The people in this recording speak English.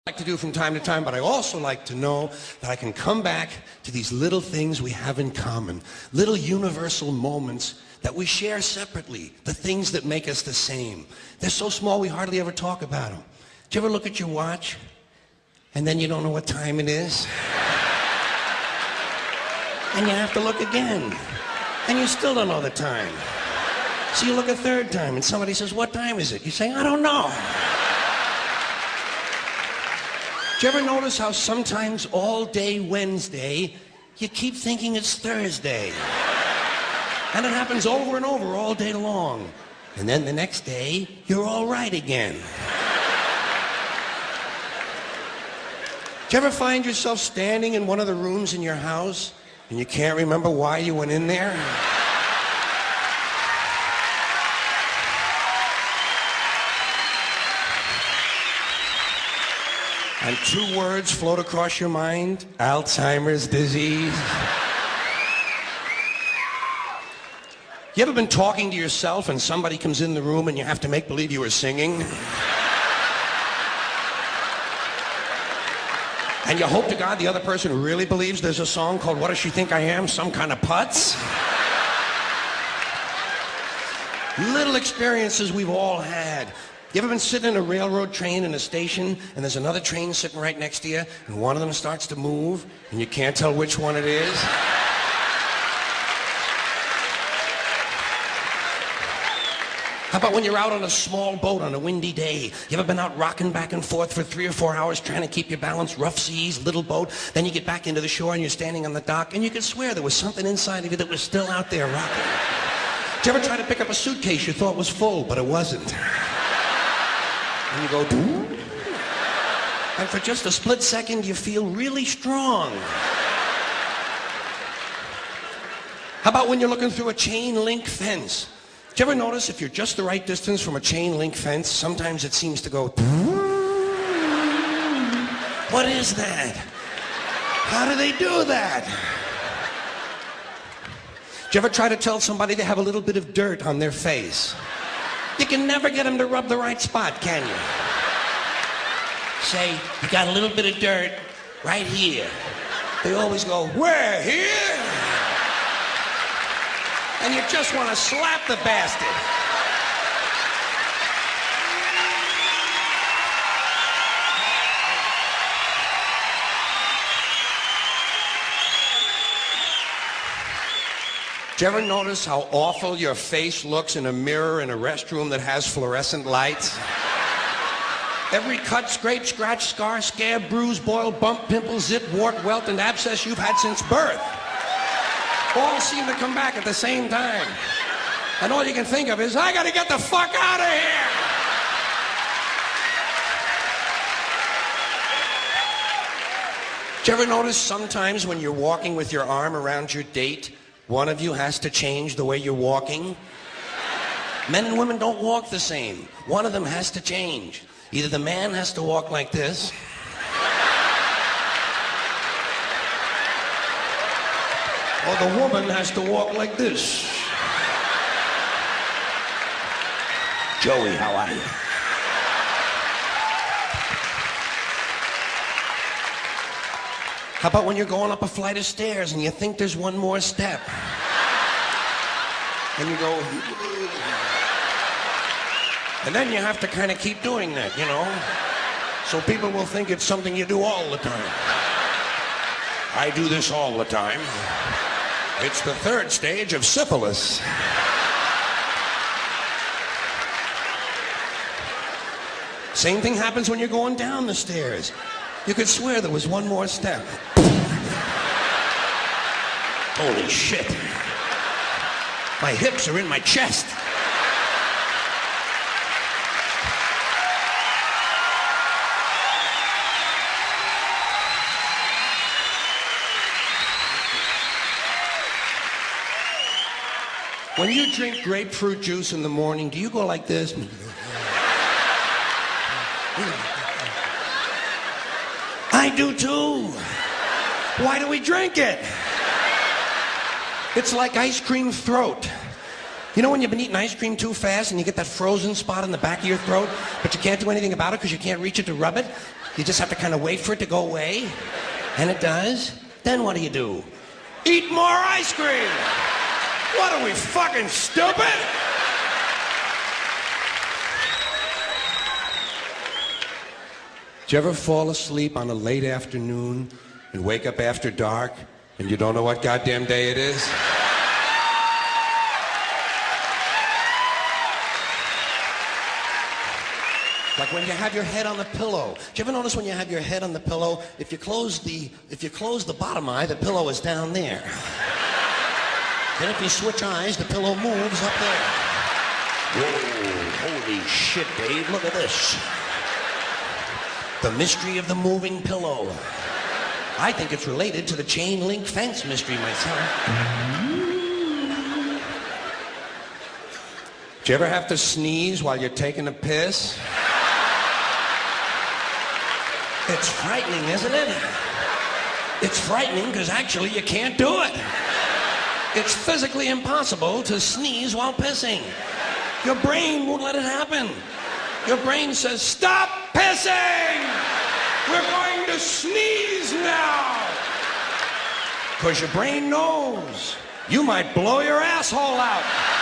like to do from time to time, but I also like to know that I can come back to these little things we have in common, little universal moments that we share separately, the things that make us the same. They're so small we hardly ever talk about them. Do you ever look at your watch and then you don't know what time it is? And you have to look again, and you still don't know the time. So you look a third time and somebody says, "What time is it?" You say, "I don't know." Do you ever notice how sometimes all day Wednesday, you keep thinking it's Thursday? And it happens over and over all day long. And then the next day, you're all right again. Do you ever find yourself standing in one of the rooms in your house and you can't remember why you went in there? And two words float across your mind: Alzheimer's disease. You ever been talking to yourself and somebody comes in the room and you have to make believe you were singing? And you hope to God the other person really believes there's a song called "What Does She Think I Am? Some Kind of Putz?" Little experiences we've all had. You ever been sitting in a railroad train in a station and there's another train sitting right next to you and one of them starts to move and you can't tell which one it is? How about when you're out on a small boat on a windy day? You ever been out rocking back and forth for 3 or 4 hours trying to keep your balance? Rough seas, little boat. Then you get back into the shore and you're standing on the dock and you can swear there was something inside of you that was still out there rocking. Did you ever try to pick up a suitcase you thought was full, but it wasn't? And you go, "Doo?" And for just a split second, you feel really strong. How about when you're looking through a chain link fence? Do you ever notice if you're just the right distance from a chain link fence, sometimes it seems to go, "Doo?" What is that? How do they do that? Do you ever try to tell somebody they have a little bit of dirt on their face? You can never get them to rub the right spot, can you? Say, "You got a little bit of dirt right here." They always go, "Where? Here?" And you just want to slap the bastard. Do you ever notice how awful your face looks in a mirror in a restroom that has fluorescent lights? Every cut, scrape, scratch, scar, scab, bruise, boil, bump, pimple, zit, wart, welt, and abscess you've had since birth all seem to come back at the same time. And all you can think of is, "I gotta get the fuck out of here!" Do you ever notice sometimes when you're walking with your arm around your date, one of you has to change the way you're walking? Men and women don't walk the same. One of them has to change. Either the man has to walk like this, or the woman has to walk like this. Joey, how are you? How about when you're going up a flight of stairs and you think there's one more step? And you go, and then you have to kind of keep doing that, you know? So people will think it's something you do all the time. I do this all the time. It's the third stage of syphilis. Same thing happens when you're going down the stairs. You could swear there was one more step. Holy shit. My hips are in my chest. When you drink grapefruit juice in the morning, do you go like this? I do too. Why do we drink it? It's like ice cream throat. You know when you've been eating ice cream too fast and you get that frozen spot in the back of your throat, but you can't do anything about it because you can't reach it to rub it? You just have to kind of wait for it to go away, and it does. Then what do? Eat more ice cream! What are we, fucking stupid? Did you ever fall asleep on a late afternoon and wake up after dark and you don't know what goddamn day it is? Like when you have your head on the pillow. Do you ever notice when you have your head on the pillow, if you close the bottom eye, the pillow is down there. Then if you switch eyes, the pillow moves up there. Whoa, holy shit, Dave, look at this. The mystery of the moving pillow. I think it's related to the chain link fence mystery myself. Do you ever have to sneeze while you're taking a piss? It's frightening, isn't it? It's frightening because actually you can't do it. It's physically impossible to sneeze while pissing. Your brain won't let it happen. Your brain says, stop pissing! We're going to sneeze now! Because your brain knows you might blow your asshole out.